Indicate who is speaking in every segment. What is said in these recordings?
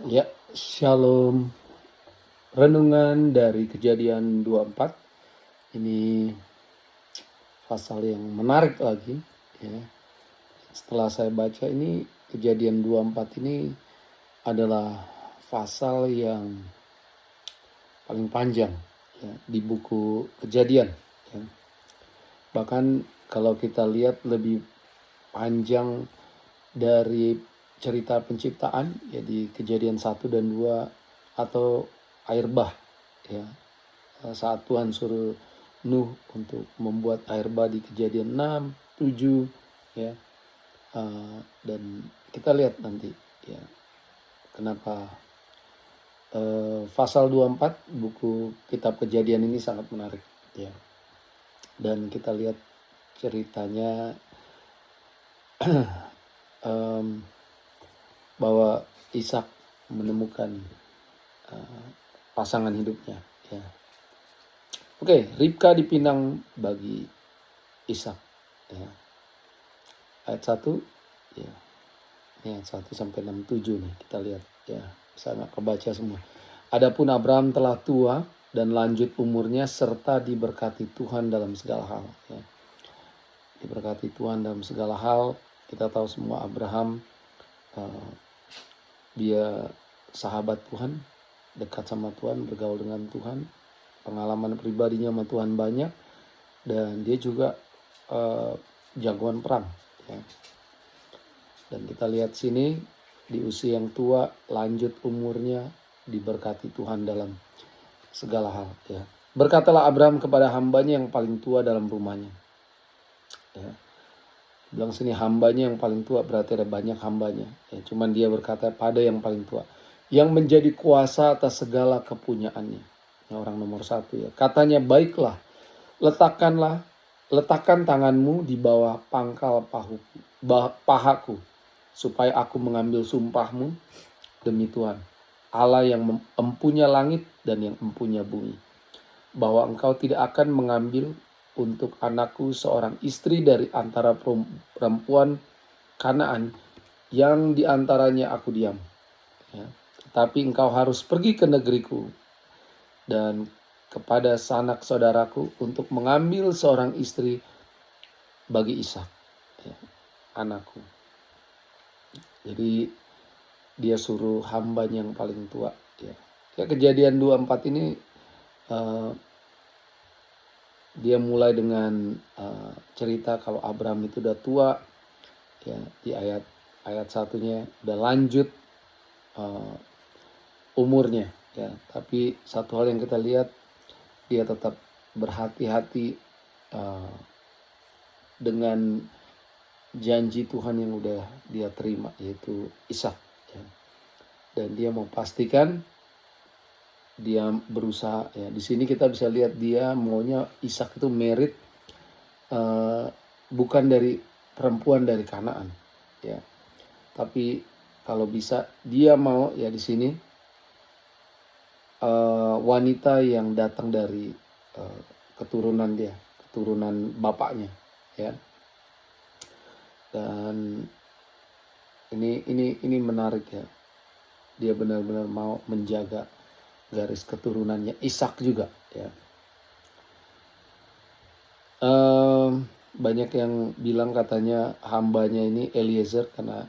Speaker 1: Ya, Shalom. Renungan dari Kejadian 24. Ini pasal yang menarik lagi, ya. Setelah saya baca ini, Kejadian 24 ini adalah pasal yang paling panjang, ya, di buku Kejadian, ya. Bahkan kalau kita lihat lebih panjang dari cerita penciptaan, ya, di Kejadian 1 dan 2, atau air bah, ya, saat Tuhan suruh Nuh untuk membuat air bah di Kejadian 6, 7, ya. Dan kita lihat nanti, ya, kenapa pasal 24 buku kitab Kejadian ini sangat menarik, ya. Dan kita lihat ceritanya bahwa Ishak menemukan pasangan hidupnya, ya. Oke, Ribka dipinang bagi Ishak, ya. Ayat 1, ya. Ini ayat 1 sampai 6, 7 nih kita lihat, ya. Bisa nggak kebaca semua. Adapun Abraham telah tua dan lanjut umurnya serta diberkati Tuhan dalam segala hal, ya. Diberkati Tuhan dalam segala hal. Kita tahu semua Abraham dia sahabat Tuhan, dekat sama Tuhan, bergaul dengan Tuhan, pengalaman pribadinya sama Tuhan banyak, dan dia juga jagoan perang, ya. Dan kita lihat sini di usia yang tua, lanjut umurnya, diberkati Tuhan dalam segala hal, ya. Berkatalah Abraham kepada hambanya yang paling tua dalam rumahnya, ya. Bilang sini hambanya yang paling tua, berarti ada banyak hambanya, ya. Cuman dia berkata pada yang paling tua, yang menjadi kuasa atas segala kepunyaannya, ya, orang nomor 1, ya. Katanya, baiklah, letakkan tanganmu di bawah pangkal pahaku, supaya aku mengambil sumpahmu demi Tuhan, Allah yang empunya langit dan yang empunya bumi, bahwa engkau tidak akan mengambil untuk anakku seorang istri dari antara perempuan Kanaan yang diantaranya aku diam, ya. Tetapi engkau harus pergi ke negeriku dan kepada sanak saudaraku untuk mengambil seorang istri bagi Ishak, ya, anakku. Jadi dia suruh hambanya yang paling tua, ya. Ya, Kejadian 24 ini dia mulai dengan cerita kalau Abraham itu udah tua, ya. Di ayat satunya udah lanjut umurnya, ya. Tapi satu hal yang kita lihat, dia tetap berhati-hati dengan janji Tuhan yang udah dia terima, yaitu Ishak, ya. Dan dia mau pastikan, dia berusaha, ya. Di sini kita bisa lihat dia maunya Ishak itu merit bukan dari perempuan dari Kanaan, ya. Tapi kalau bisa dia mau, ya, di sini wanita yang datang dari keturunan dia, keturunan bapaknya, ya. Dan ini menarik, ya. Dia benar-benar mau menjaga garis keturunannya Ishak juga, ya. Banyak yang bilang katanya hambanya ini Eliezer, karena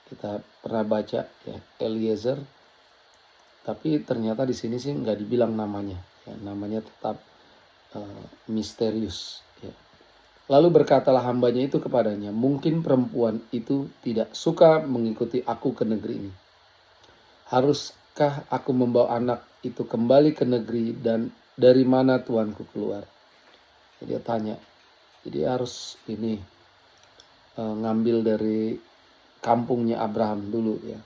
Speaker 1: kita pernah baca, ya, Eliezer. Tapi ternyata di sini sih nggak dibilang namanya, ya. Namanya tetap misterius, ya. Lalu berkatalah hambanya itu kepadanya, mungkin perempuan itu tidak suka mengikuti aku ke negeri ini. Haruskah aku membawa anak itu kembali ke negeri dan dari mana tuanku keluar? Jadi dia tanya, jadi harus ini ngambil dari kampungnya Abraham dulu, ya.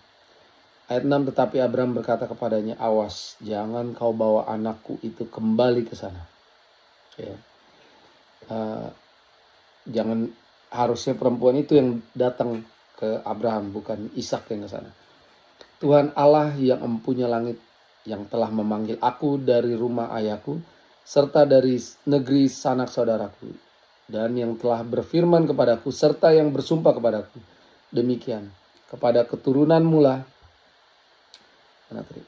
Speaker 1: Ayat 6, tetapi Abraham berkata kepadanya, awas, jangan kau bawa anakku itu kembali ke sana, ya. Jangan, harusnya perempuan itu yang datang ke Abraham, bukan Ishak yang ke sana. Tuhan Allah yang empunya langit, yang telah memanggil aku dari rumah ayahku, serta dari negeri sanak saudaraku, dan yang telah berfirman kepadaku, serta yang bersumpah kepadaku, demikian, kepada keturunanmu lah mana tadi?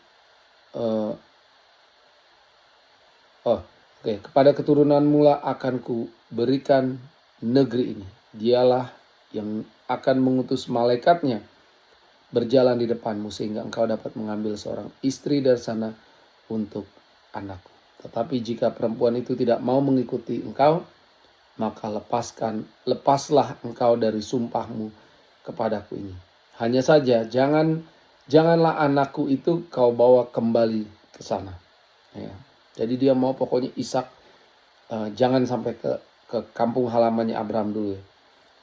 Speaker 1: Kepada keturunan mula akan ku berikan negeri ini. Dialah yang akan mengutus malaikatnya berjalan di depanmu sehingga engkau dapat mengambil seorang istri dari sana untuk anakku. Tetapi jika perempuan itu tidak mau mengikuti engkau, maka lepaslah engkau dari sumpahmu kepadaku ini. Hanya saja janganlah anakku itu kau bawa kembali ke sana. Ya. Jadi dia mau pokoknya Ishak jangan sampai ke kampung halamannya Abraham dulu ya.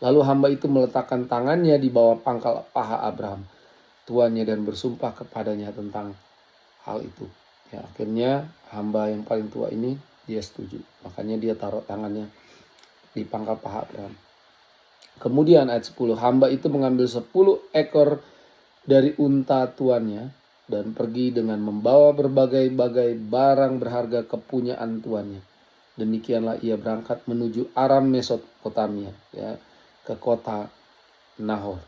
Speaker 1: Lalu hamba itu meletakkan tangannya di bawah pangkal paha Abraham, tuannya, dan bersumpah kepadanya tentang hal itu. Ya, akhirnya hamba yang paling tua ini dia setuju. Makanya dia taruh tangannya di pangkal paha Abraham. Kemudian ayat 10, hamba itu mengambil 10 ekor dari unta tuannya dan pergi dengan membawa berbagai-bagai barang berharga kepunyaan tuannya. Demikianlah ia berangkat menuju Aram Mesopotamia, ya, ke kota Nahor.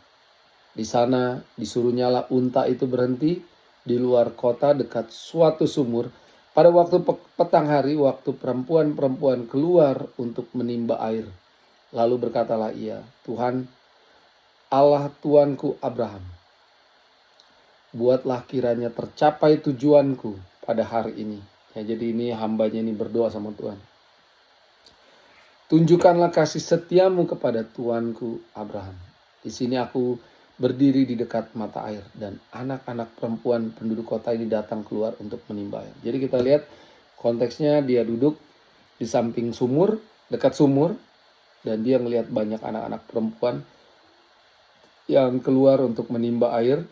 Speaker 1: Di sana disuruhnyalah unta itu berhenti di luar kota dekat suatu sumur. Pada waktu petang hari, waktu perempuan-perempuan keluar untuk menimba air. Lalu berkatalah ia, Tuhan, Allah tuanku Abraham, buatlah kiranya tercapai tujuanku pada hari ini. Ya, jadi ini hambanya ini berdoa sama Tuhan. Tunjukkanlah kasih setiamu kepada tuanku Abraham. Di sini aku berdiri di dekat mata air dan anak-anak perempuan penduduk kota ini datang keluar untuk menimba air. Jadi kita lihat konteksnya, dia duduk di samping sumur, dekat sumur, dan dia melihat banyak anak-anak perempuan yang keluar untuk menimba air,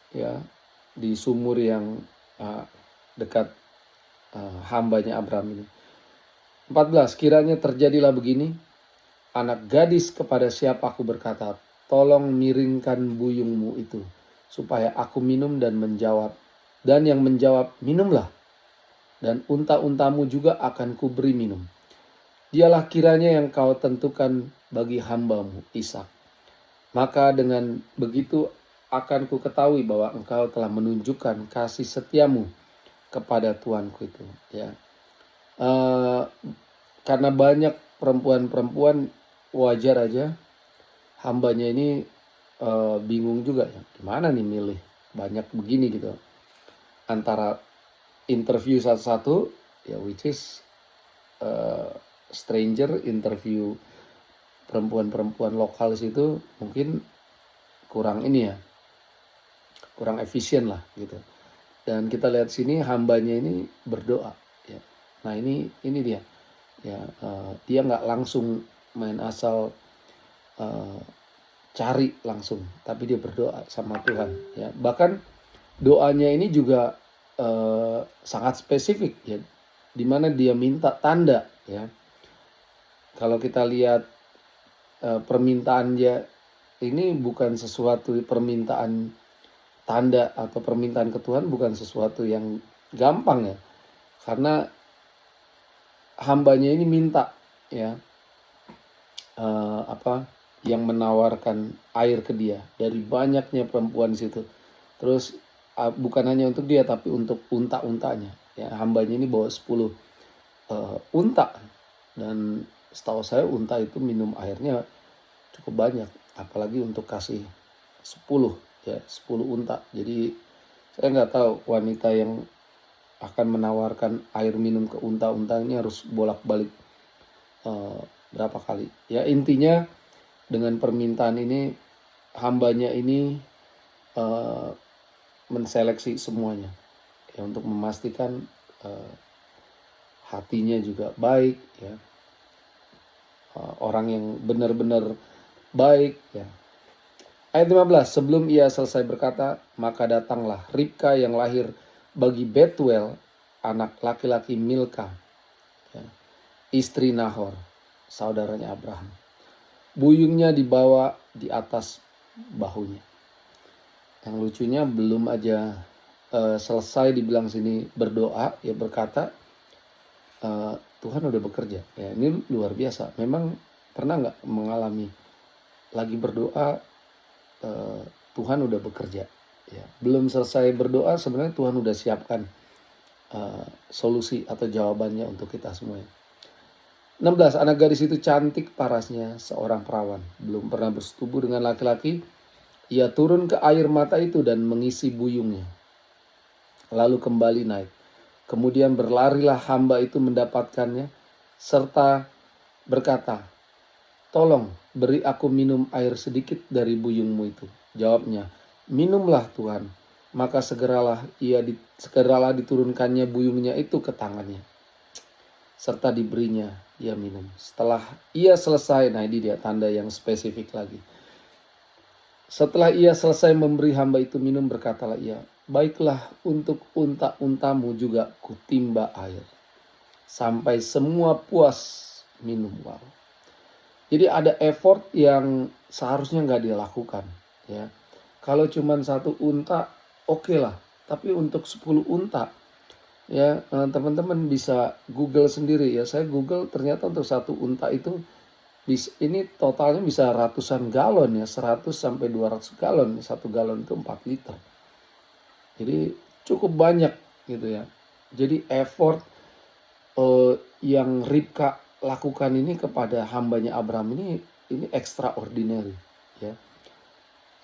Speaker 1: ya, di sumur yang dekat hambanya Abraham ini. 14, kiranya terjadilah begini, anak gadis kepada siapa aku berkata, tolong miringkan buyungmu itu, supaya aku minum, dan menjawab. Dan yang menjawab, minumlah. Dan unta-untamu juga akan kuberi minum. Dialah kiranya yang kau tentukan bagi hambamu Ishak. Maka dengan begitu akan ku ketahui bahwa engkau telah menunjukkan kasih setiamu kepada tuanku itu. Ya. Karena banyak perempuan-perempuan, wajar aja hambanya ini bingung juga ya, gimana nih milih banyak begini gitu, antara interview satu-satu ya, which is stranger, interview perempuan-perempuan lokal situ mungkin kurang ini ya, kurang efisien lah gitu. Dan kita lihat sini hambanya ini berdoa ya. Nah ini dia ya, dia nggak langsung main asal cari langsung, tapi dia berdoa sama Tuhan ya. Bahkan doanya ini juga sangat spesifik ya, dimana dia minta tanda ya. Kalau kita lihat permintaan dia ini bukan sesuatu permintaan tanda atau permintaan ke Tuhan, bukan sesuatu yang gampang ya, karena hambanya ini minta ya yang menawarkan air ke dia dari banyaknya perempuan di situ. Terus bukan hanya untuk dia tapi untuk unta-untanya ya. Hambanya ini bawa 10 unta, dan setahu saya unta itu minum airnya cukup banyak, apalagi untuk kasih 10 ya, 10 unta. Jadi saya nggak tahu wanita yang akan menawarkan air minum ke unta-unta ini harus bolak-balik berapa kali. Ya intinya dengan permintaan ini hambanya ini menseleksi semuanya ya, untuk memastikan hatinya juga baik ya, orang yang benar-benar baik ya. Ayat 15, sebelum ia selesai berkata, maka datanglah Ribka yang lahir bagi Betuel, anak laki-laki Milka ya, istri Nahor, saudaranya Abraham. Buyungnya dibawa di atas bahunya. Yang lucunya belum aja selesai dibilang sini berdoa, ya berkata Tuhan udah bekerja. Ya, ini luar biasa. Memang pernah nggak mengalami lagi berdoa Tuhan udah bekerja? Ya, belum selesai berdoa sebenarnya Tuhan udah siapkan solusi atau jawabannya untuk kita semua. 16, anak gadis itu cantik parasnya seorang perawan, belum pernah bersetubuh dengan laki-laki. Ia turun ke air mata itu dan mengisi buyungnya, lalu kembali naik. Kemudian berlarilah hamba itu mendapatkannya, serta berkata, "Tolong beri aku minum air sedikit dari buyungmu itu." Jawabnya, "Minumlah Tuhan." Maka segeralah diturunkannya buyungnya itu ke tangannya, serta diberinya ia minum. Setelah ia selesai, nah ini dia tanda yang spesifik lagi. Setelah ia selesai memberi hamba itu minum, berkatalah ia, "Baiklah, untuk unta-untamu juga kutimba air, sampai semua puas minum." Wow. Jadi ada effort yang seharusnya nggak dia lakukan. Ya. Kalau cuma satu unta, oke lah. Tapi untuk 10 unta, ya teman-teman bisa Google sendiri ya. Saya Google ternyata untuk satu unta itu ini totalnya bisa ratusan galon ya, 100 sampai 200 galon. Satu galon itu 4 liter. Jadi cukup banyak gitu ya. Jadi effort yang Ribka lakukan ini kepada hambanya Abraham ini extraordinary ya.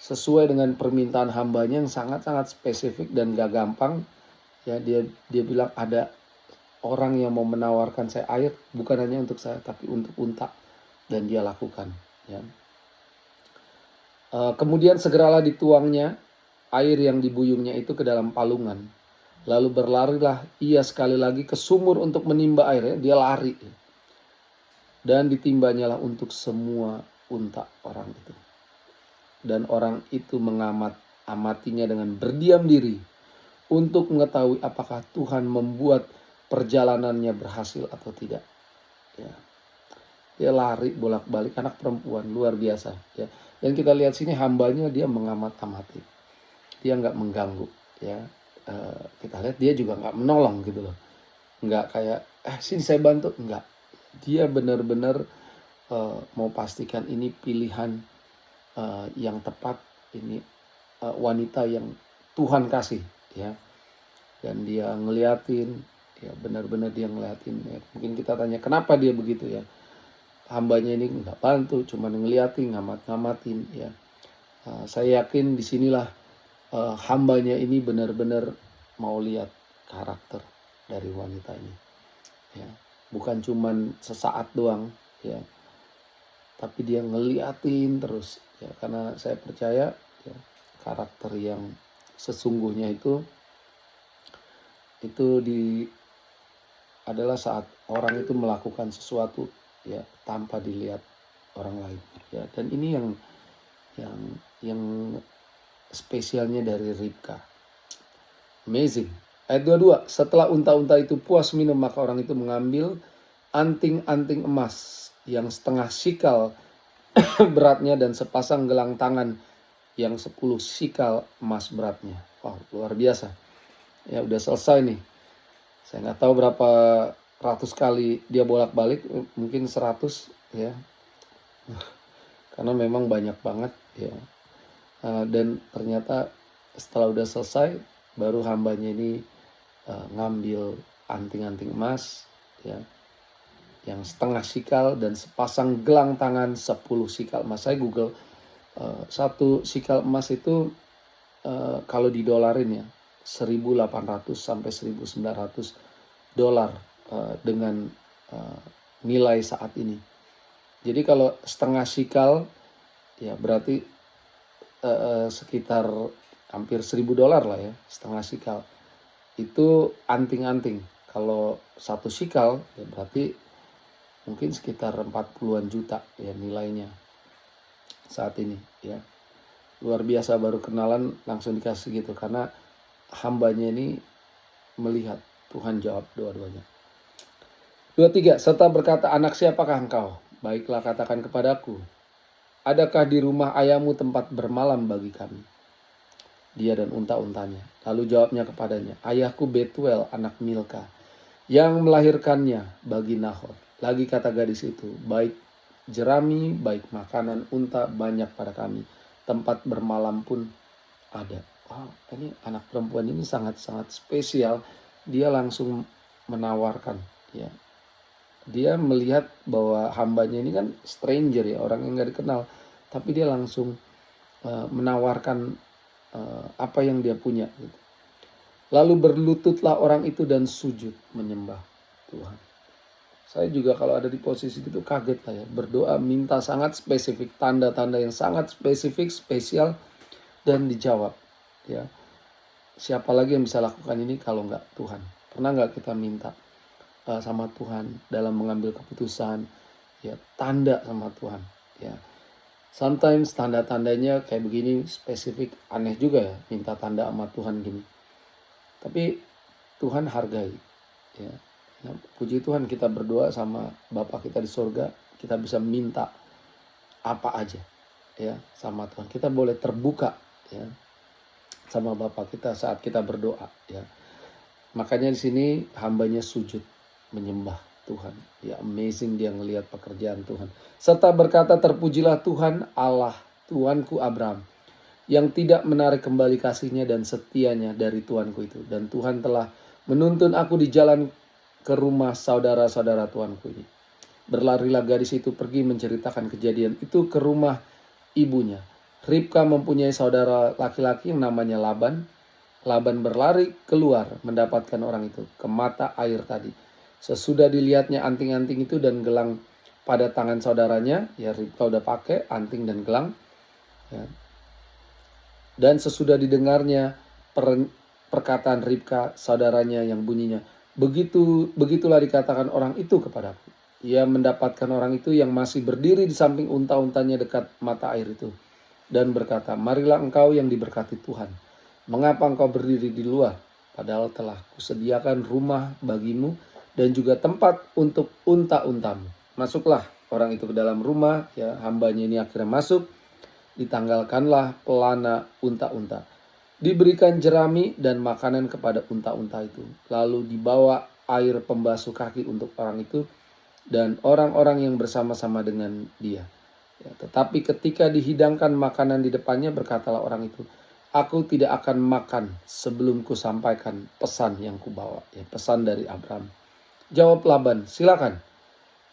Speaker 1: Sesuai dengan permintaan hambanya yang sangat-sangat spesifik dan gak gampang ya, dia bilang ada orang yang mau menawarkan saya air, bukan hanya untuk saya tapi untuk unta, dan dia lakukan ya. Kemudian segeralah dituangnya air yang dibuyungnya itu ke dalam palungan, lalu berlarilah ia sekali lagi ke sumur untuk menimba air ya. Dia lari dan ditimbanyalah untuk semua unta orang itu. Dan orang itu mengamatinya dengan berdiam diri untuk mengetahui apakah Tuhan membuat perjalanannya berhasil atau tidak. Ya. Dia lari bolak-balik, anak perempuan luar biasa. Ya. Dan kita lihat sini hambanya dia mengamat-amati, dia nggak mengganggu. Ya. Kita lihat dia juga nggak menolong gitu loh, nggak kayak sini saya bantu, nggak. Dia benar-benar mau pastikan ini pilihan yang tepat, ini wanita yang Tuhan kasih ya. Dan dia ngeliatin ya, benar-benar dia ngeliatin ya. Mungkin kita tanya kenapa dia begitu ya, hambanya ini nggak bantu, cuma ngeliatin, ngamatin ya. Saya yakin disinilah hambanya ini benar-benar mau lihat karakter dari wanita ini ya, bukan cuman sesaat doang ya, tapi dia ngeliatin terus ya. Karena saya percaya ya, karakter yang sesungguhnya itu adalah saat orang itu melakukan sesuatu ya tanpa dilihat orang lain ya. Dan ini yang spesialnya dari Ribka. Amazing. Ayat 22, setelah unta-unta itu puas minum, maka orang itu mengambil anting-anting emas yang setengah sikal beratnya dan sepasang gelang tangan yang 10 sikal emas beratnya. Wow, luar biasa. Ya udah selesai nih. Saya nggak tahu berapa ratus kali dia bolak-balik, mungkin 100 ya. Karena memang banyak banget ya. Dan ternyata setelah udah selesai, baru hambanya ini ngambil anting-anting emas ya, yang setengah sikal dan sepasang gelang tangan 10 sikal emas. Saya Google, satu sikal emas itu kalau didolarin ya 1.800 sampai 1.900 dolar dengan nilai saat ini. Jadi kalau setengah sikal ya berarti sekitar hampir 1.000 dolar lah ya, setengah sikal. Itu anting-anting. Kalau satu sikal ya berarti mungkin sekitar 40-an juta ya nilainya saat ini ya. Luar biasa, baru kenalan langsung dikasih gitu, karena hambanya ini melihat Tuhan jawab doa-doanya. 23, serta berkata, anak siapakah engkau? Baiklah katakan kepadaku, adakah di rumah ayahmu tempat bermalam bagi kami? Dia dan unta-untanya. Lalu jawabnya kepadanya, ayahku Betuel anak Milka yang melahirkannya bagi Nahor. Lagi kata gadis itu, baik jerami, baik makanan unta banyak pada kami, tempat bermalam pun ada. wow, ini anak perempuan ini sangat-sangat spesial. Dia langsung menawarkan, ya. Dia melihat bahwa hambanya ini kan stranger ya, orang yang nggak dikenal. Tapi dia langsung menawarkan apa yang dia punya gitu. Lalu berlututlah orang itu dan sujud menyembah Tuhan. Saya juga kalau ada di posisi itu kaget lah ya. Berdoa minta sangat spesifik, tanda-tanda yang sangat spesifik, spesial, dan dijawab. Ya, siapa lagi yang bisa lakukan ini kalau nggak Tuhan? Pernah nggak kita minta sama Tuhan dalam mengambil keputusan? Ya, tanda sama Tuhan. Ya, sometimes tanda-tandanya kayak begini spesifik, aneh juga ya, minta tanda sama Tuhan gini. Tapi Tuhan hargai. Ya. Nah, puji Tuhan kita berdoa sama Bapa kita di sorga, kita bisa minta apa aja ya sama Tuhan. Kita boleh terbuka ya sama Bapa kita saat kita berdoa ya. Makanya di sini hambanya sujud menyembah Tuhan. Ya, amazing dia ngelihat pekerjaan Tuhan. Serta berkata, terpujilah Tuhan Allah Tuanku Abraham, yang tidak menarik kembali kasihnya dan setianya dari Tuanku itu. Dan Tuhan telah menuntun aku di jalan ke rumah saudara-saudara Tuanku ini. Berlarilah gadis itu pergi menceritakan kejadian itu ke rumah ibunya. Ribka mempunyai saudara laki-laki yang namanya Laban. Laban berlari keluar mendapatkan orang itu ke mata air tadi. Sesudah dilihatnya anting-anting itu dan gelang pada tangan saudaranya, ya Ribka udah pakai anting dan gelang. Ya. Dan sesudah didengarnya perkataan Ribka saudaranya yang bunyinya, begitulah dikatakan orang itu kepadaku. Ia mendapatkan orang itu yang masih berdiri di samping unta-untanya dekat mata air itu. Dan berkata, marilah engkau yang diberkati Tuhan. Mengapa engkau berdiri di luar? Padahal telah kusediakan rumah bagimu dan juga tempat untuk unta-untamu. Masuklah orang itu ke dalam rumah, ya hambanya ini akhirnya masuk. Ditanggalkanlah pelana unta-unta. Diberikan jerami dan makanan kepada unta-unta itu. Lalu dibawa air pembasuh kaki untuk orang itu dan orang-orang yang bersama-sama dengan dia. Ya, tetapi ketika dihidangkan makanan di depannya, berkatalah orang itu, aku tidak akan makan sebelum ku sampaikan pesan yang kubawa. Ya, pesan dari Abraham. Jawab Laban, silakan.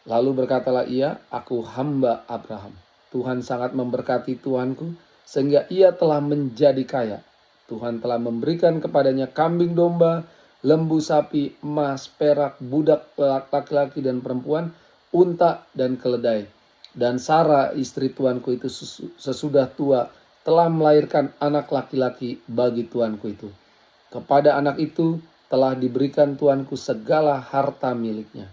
Speaker 1: Lalu berkatalah ia, aku hamba Abraham. Tuhan sangat memberkati tuanku sehingga ia telah menjadi kaya. Tuhan telah memberikan kepadanya kambing domba, lembu sapi, emas, perak, budak laki-laki dan perempuan, unta dan keledai. Dan Sarah istri tuanku itu sesudah tua telah melahirkan anak laki-laki bagi tuanku itu. Kepada anak itu telah diberikan tuanku segala harta miliknya.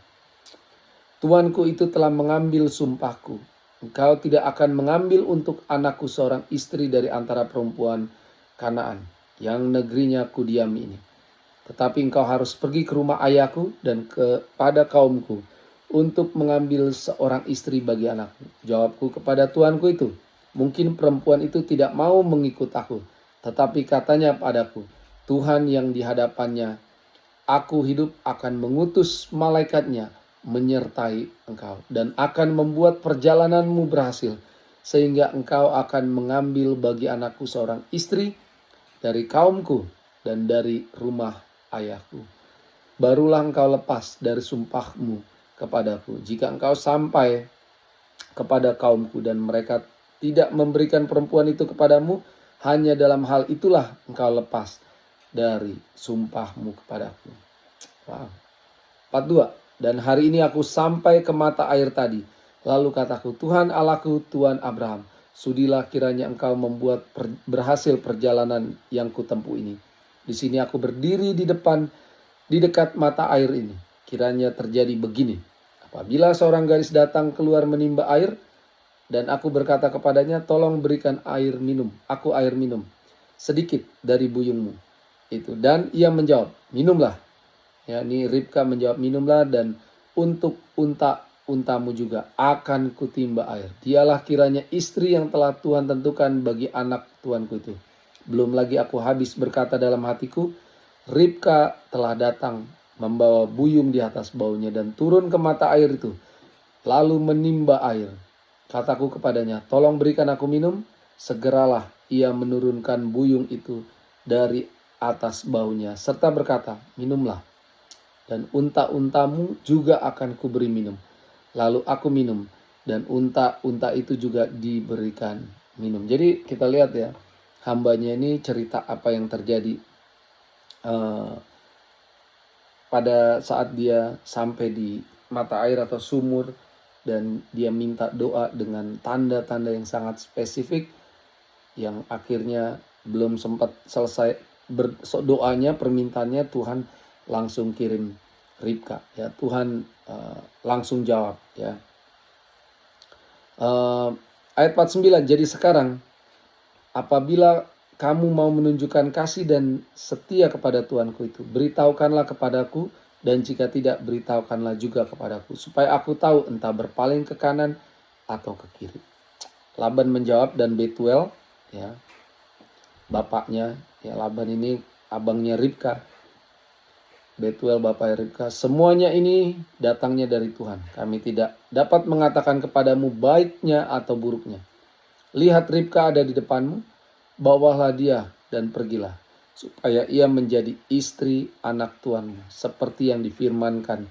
Speaker 1: Tuanku itu telah mengambil sumpahku. Engkau tidak akan mengambil untuk anakku seorang istri dari antara perempuan Kanaan yang negerinya kudiami ini. Tetapi engkau harus pergi ke rumah ayahku dan kepada kaumku untuk mengambil seorang istri bagi anakku. Jawabku kepada tuanku itu, mungkin perempuan itu tidak mau mengikut aku. Tetapi katanya padaku, Tuhan yang di hadapannya aku hidup akan mengutus malaikatnya menyertai engkau dan akan membuat perjalananmu berhasil, sehingga engkau akan mengambil bagi anakku seorang istri dari kaumku dan dari rumah ayahku. Barulah engkau lepas dari sumpahmu kepadaku. Jika engkau sampai kepada kaumku dan mereka tidak memberikan perempuan itu kepadamu, hanya dalam hal itulah engkau lepas dari sumpahmu kepadaku. Wow. 42. Dan hari ini aku sampai ke mata air tadi. Lalu kataku, Tuhan Allahku, Tuhan Abraham, sudilah kiranya engkau membuat berhasil perjalanan yang kutempuh ini. Di sini aku berdiri di dekat mata air ini. Kiranya terjadi begini. Apabila seorang gadis datang keluar menimba air, dan aku berkata kepadanya, tolong berikan air minum. Aku air minum sedikit dari buyungmu. Itu. Dan ia menjawab, minumlah. Ya, ini Ribka menjawab, minumlah, dan untuk untamu juga akan kutimba air. Dialah kiranya istri yang telah Tuhan tentukan bagi anak tuanku itu. Belum lagi aku habis berkata dalam hatiku, Ribka telah datang membawa buyung di atas baunya dan turun ke mata air itu, lalu menimba air. Kataku kepadanya, tolong berikan aku minum. Segeralah ia menurunkan buyung itu dari atas baunya, serta berkata, minumlah, dan unta-untamu juga akan kuberi minum. Lalu aku minum, dan unta-unta itu juga diberikan minum. Jadi kita lihat ya, hambanya ini cerita apa yang terjadi pada saat dia sampai di mata air atau sumur, dan dia minta doa dengan tanda-tanda yang sangat spesifik, yang akhirnya belum sempat selesai doanya, permintaannya, Tuhan langsung kirim Ribka, ya. Tuhan langsung jawab, ya. Ayat 49, jadi sekarang apabila kamu mau menunjukkan kasih dan setia kepada Tuanku itu, beritahukanlah kepadaku, dan jika tidak, beritahukanlah juga kepadaku, supaya aku tahu entah berpaling ke kanan atau ke kiri. Laban menjawab, dan Betuel, ya, bapaknya, ya, Laban ini abangnya Ribka. Betuel bapaknya Ribka, semuanya ini datangnya dari Tuhan. Kami tidak dapat mengatakan kepadamu baiknya atau buruknya. Lihat, Ribka ada di depanmu, bawalah dia dan pergilah, supaya ia menjadi istri anak tuanmu, seperti yang difirmankan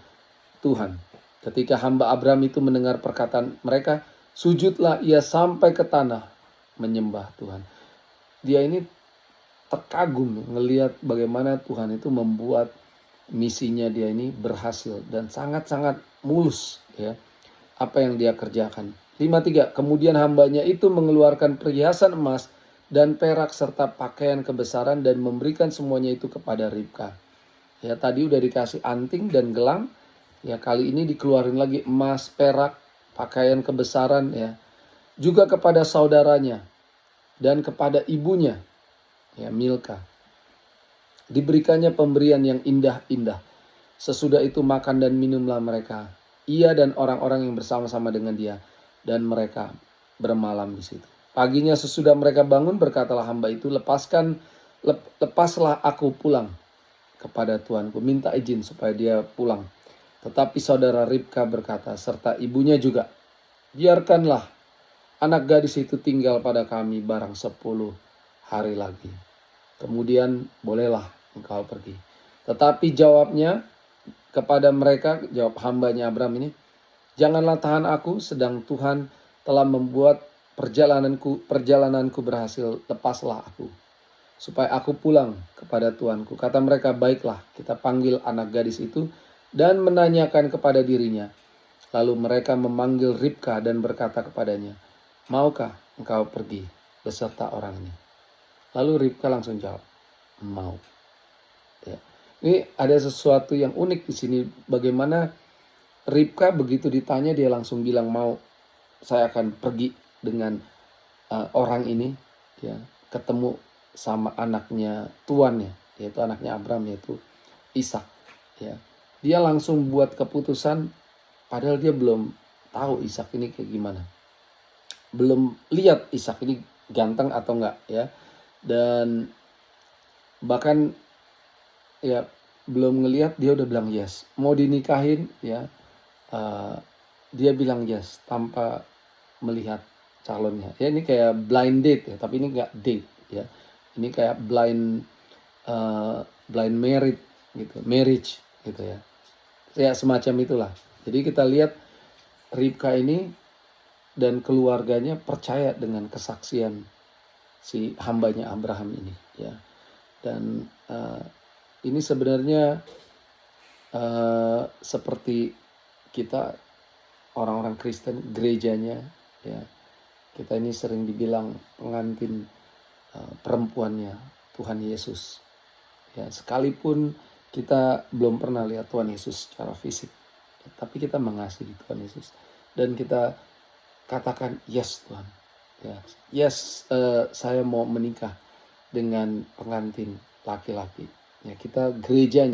Speaker 1: Tuhan. Ketika hamba Abraham itu mendengar perkataan mereka, sujudlah ia sampai ke tanah menyembah Tuhan. Dia ini terkagum ngelihat bagaimana Tuhan itu membuat misinya dia ini berhasil dan sangat-sangat mulus, ya, apa yang dia kerjakan. 53, kemudian hambanya itu mengeluarkan perhiasan emas dan perak serta pakaian kebesaran dan memberikan semuanya itu kepada Ribka. Ya, tadi udah dikasih anting dan gelang, ya, kali ini dikeluarin lagi emas, perak, pakaian kebesaran, ya, juga kepada saudaranya dan kepada ibunya, ya, Milka. Diberikannya pemberian yang indah-indah. Sesudah itu makan dan minumlah mereka, ia dan orang-orang yang bersama-sama dengan dia, dan mereka bermalam di situ. Paginya sesudah mereka bangun, berkatalah hamba itu, lepaslah aku pulang kepada tuanku, minta izin supaya dia pulang. Tetapi saudara Ribka berkata, serta ibunya juga, biarkanlah anak gadis itu tinggal pada kami barang 10 hari lagi. Kemudian bolehlah engkau pergi. Tetapi jawabnya kepada mereka, jawab hambanya Abraham ini, janganlah tahan aku, sedang Tuhan telah membuat perjalananku berhasil, lepaslah aku, supaya aku pulang kepada tuanku. Kata mereka, baiklah, kita panggil anak gadis itu dan menanyakan kepada dirinya. Lalu mereka memanggil Ribka dan berkata kepadanya, maukah engkau pergi beserta orang ini? Lalu Ribka langsung jawab, mau. Ya. Ini ada sesuatu yang unik di sini, bagaimana Ribka begitu ditanya dia langsung bilang mau, saya akan pergi dengan orang ini, ya, ketemu sama anaknya tuannya, yaitu anaknya Abraham, yaitu Ishak, ya. Dia langsung buat keputusan, padahal dia belum tahu Ishak ini kayak gimana, belum lihat Ishak ini ganteng atau enggak, ya, dan bahkan, ya, belum ngelihat dia udah bilang yes, mau dinikahin, ya. Dia bilang yes tanpa melihat calonnya. Ya, ini kayak blind date, ya, tapi ini nggak date, ya. Ini kayak blind marriage gitu, ya. Ya, semacam itulah. Jadi kita lihat Ribka ini dan keluarganya percaya dengan kesaksian si hambanya Abraham ini, ya. Dan ini sebenarnya seperti kita orang-orang Kristen, gerejanya, ya, kita ini sering dibilang pengantin perempuannya Tuhan Yesus, ya. Sekalipun kita belum pernah lihat Tuhan Yesus secara fisik, ya, tapi kita mengasihi Tuhan Yesus dan kita katakan yes Tuhan, ya, yes, saya mau menikah dengan pengantin laki-laki, ya. Kita gereja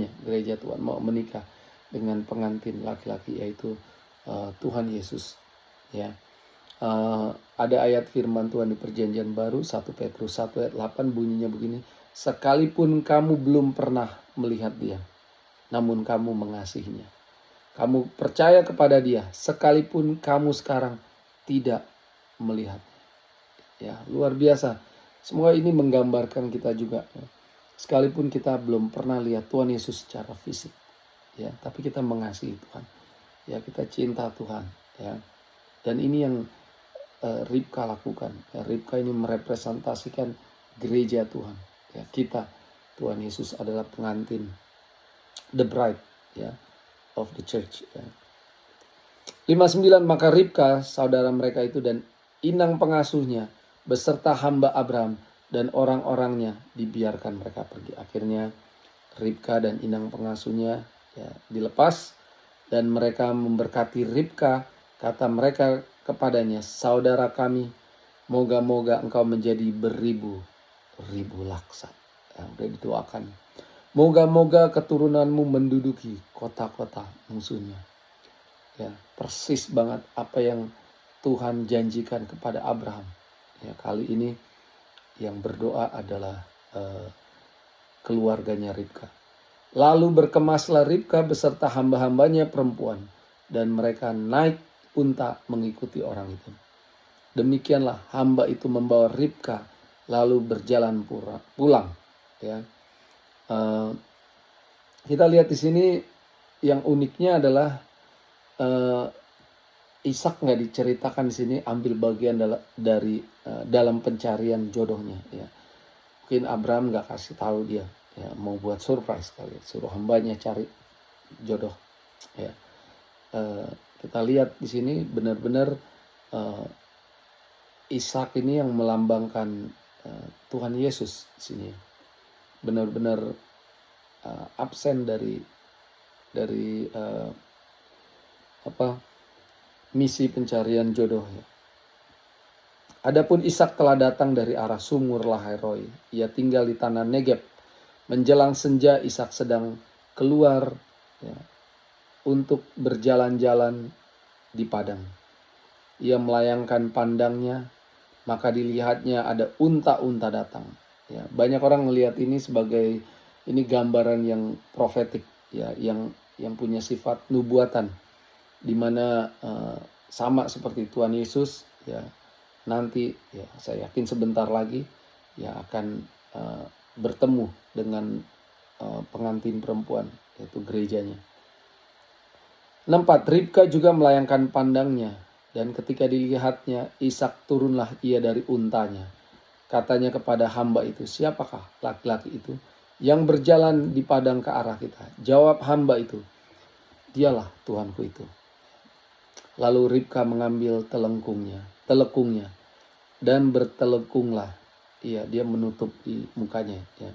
Speaker 1: Tuhan mau menikah dengan pengantin laki-laki, yaitu Tuhan Yesus, ya. Ada ayat firman Tuhan di Perjanjian Baru, 1 Petrus 1 ayat 8 bunyinya begini, sekalipun kamu belum pernah melihat dia, namun kamu mengasihinya. Kamu percaya kepada dia, sekalipun kamu sekarang tidak melihatnya. Ya, luar biasa. Semua ini menggambarkan kita juga, ya. Sekalipun kita belum pernah lihat Tuhan Yesus secara fisik, ya, tapi kita mengasihi Tuhan. Ya, kita cinta Tuhan, ya. Dan ini yang Ribka lakukan. Ya, Ribka ini merepresentasikan gereja Tuhan. Ya, kita, Tuhan Yesus adalah pengantin, the bride, ya, of the church. Ya. 59, maka Ribka, saudara mereka itu dan inang pengasuhnya, beserta hamba Abraham dan orang-orangnya dibiarkan mereka pergi. Akhirnya Ribka dan inang pengasuhnya, ya, dilepas dan mereka memberkati Ribka. Kata mereka kepadanya, saudara kami, moga-moga engkau menjadi beribu-ribu laksa. Ya, udah didoakan. Moga-moga keturunanmu menduduki kota-kota musuhnya. Ya, persis banget apa yang Tuhan janjikan kepada Abraham. Ya, kali ini yang berdoa adalah keluarganya Ribka. Lalu berkemaslah Ribka beserta hamba-hambanya perempuan, dan mereka naik unta mengikuti orang itu. Demikianlah hamba itu membawa Ribka lalu berjalan pulang. Ya, kita lihat di sini yang uniknya adalah Ishak nggak diceritakan di sini ambil bagian dari dalam pencarian jodohnya. Ya, mungkin Abraham nggak kasih tahu dia, ya, mau buat surprise kali, suruh hambanya cari jodoh. Ya, kita lihat di sini benar-benar Ishak ini yang melambangkan Tuhan Yesus di sini, benar-benar absen dari misi pencarian jodoh. Ya. Adapun Ishak telah datang dari arah sumur Lahairoi. Ia tinggal di tanah Negeb. Menjelang senja Ishak sedang keluar, ya, untuk berjalan-jalan di padang. Ia melayangkan pandangnya, maka dilihatnya ada unta-unta datang. Ya, banyak orang melihat ini sebagai ini gambaran yang profetik, ya, yang punya sifat nubuatan, di mana sama seperti Tuhan Yesus, ya, nanti, ya, saya yakin sebentar lagi, ya, akan bertemu dengan pengantin perempuan, yaitu gerejanya. 64, Ribka juga melayangkan pandangnya, dan ketika dilihatnya Ishak turunlah ia dari untanya. Katanya kepada hamba itu, siapakah laki-laki itu yang berjalan di padang ke arah kita? Jawab hamba itu, dialah Tuhanku itu. Lalu Ribka mengambil telekungnya dan bertelekunglah. Iya, dia menutupi mukanya. Ya.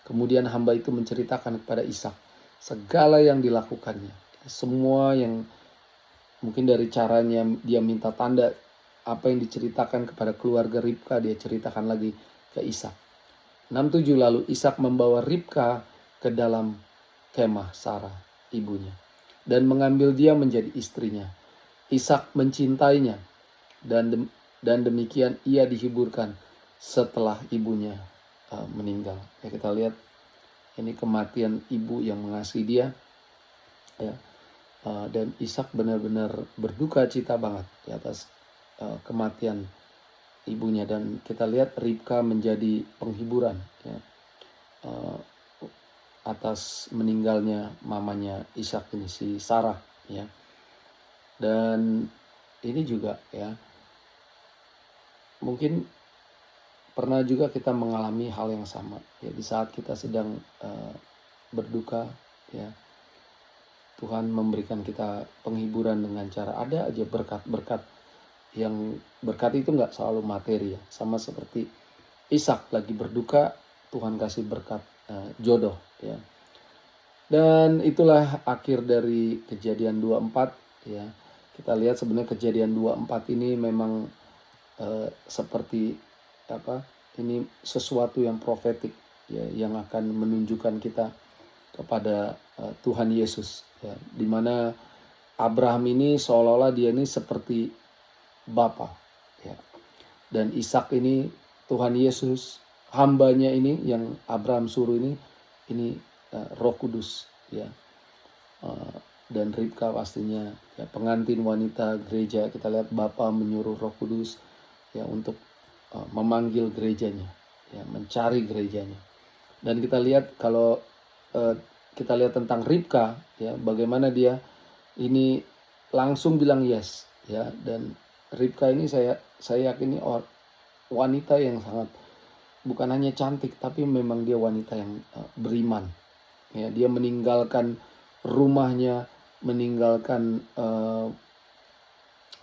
Speaker 1: Kemudian hamba itu menceritakan kepada Ishak segala yang dilakukannya. Semua yang mungkin dari caranya dia minta tanda, apa yang diceritakan kepada keluarga Ribka dia ceritakan lagi ke Ishak. 67, lalu Ishak membawa Ribka ke dalam kemah Sarah ibunya dan mengambil dia menjadi istrinya. Ishak mencintainya dan demikian ia dihiburkan setelah ibunya meninggal. Ya, kita lihat ini kematian ibu yang mengasihi dia, ya, dan Ishak benar-benar berduka cita banget di atas kematian ibunya, dan kita lihat Ribka menjadi penghiburan, ya, atas meninggalnya mamanya Ishak ini, si Sarah, ya. Dan ini juga, ya, mungkin pernah juga kita mengalami hal yang sama, ya, di saat kita sedang berduka, ya, Tuhan memberikan kita penghiburan dengan cara ada aja berkat-berkat, yang berkat itu nggak selalu materi, ya, sama seperti Ishak lagi berduka, Tuhan kasih berkat jodoh, ya. Dan itulah akhir dari Kejadian 24, ya. Kita lihat sebenarnya Kejadian 24 ini memang seperti apa? Ini sesuatu yang profetik, ya, yang akan menunjukkan kita kepada Tuhan Yesus, ya, di mana Abraham ini seolah-olah dia ini seperti Bapa, ya. Dan Ishak ini Tuhan Yesus, hambanya ini yang Abraham suruh ini Roh Kudus, ya. Dan Ribka pastinya, ya, pengantin wanita gereja. Kita lihat Bapa menyuruh Roh Kudus, ya, untuk memanggil gerejanya, ya, mencari gerejanya. Dan kita lihat kalau kita lihat tentang Ribka, ya, bagaimana dia ini langsung bilang yes, ya. Dan Ribka ini saya yakini wanita yang sangat, bukan hanya cantik, tapi memang dia wanita yang beriman. Ya, dia meninggalkan rumahnya, meninggalkan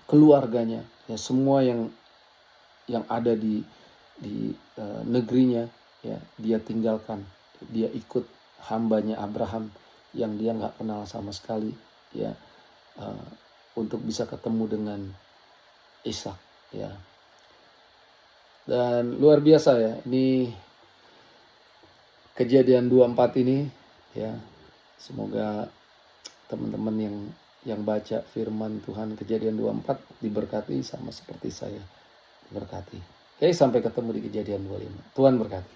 Speaker 1: keluarganya, ya, semua yang ada di negerinya, ya, dia tinggalkan. Dia ikut hambanya Abraham yang dia nggak kenal sama sekali, ya, untuk bisa ketemu dengan Ishak, ya. Dan luar biasa, ya, ini Kejadian 24 ini, ya. Semoga teman-teman yang baca firman Tuhan Kejadian 24 diberkati sama seperti saya diberkati. Oke, sampai ketemu di Kejadian 25. Tuhan berkati.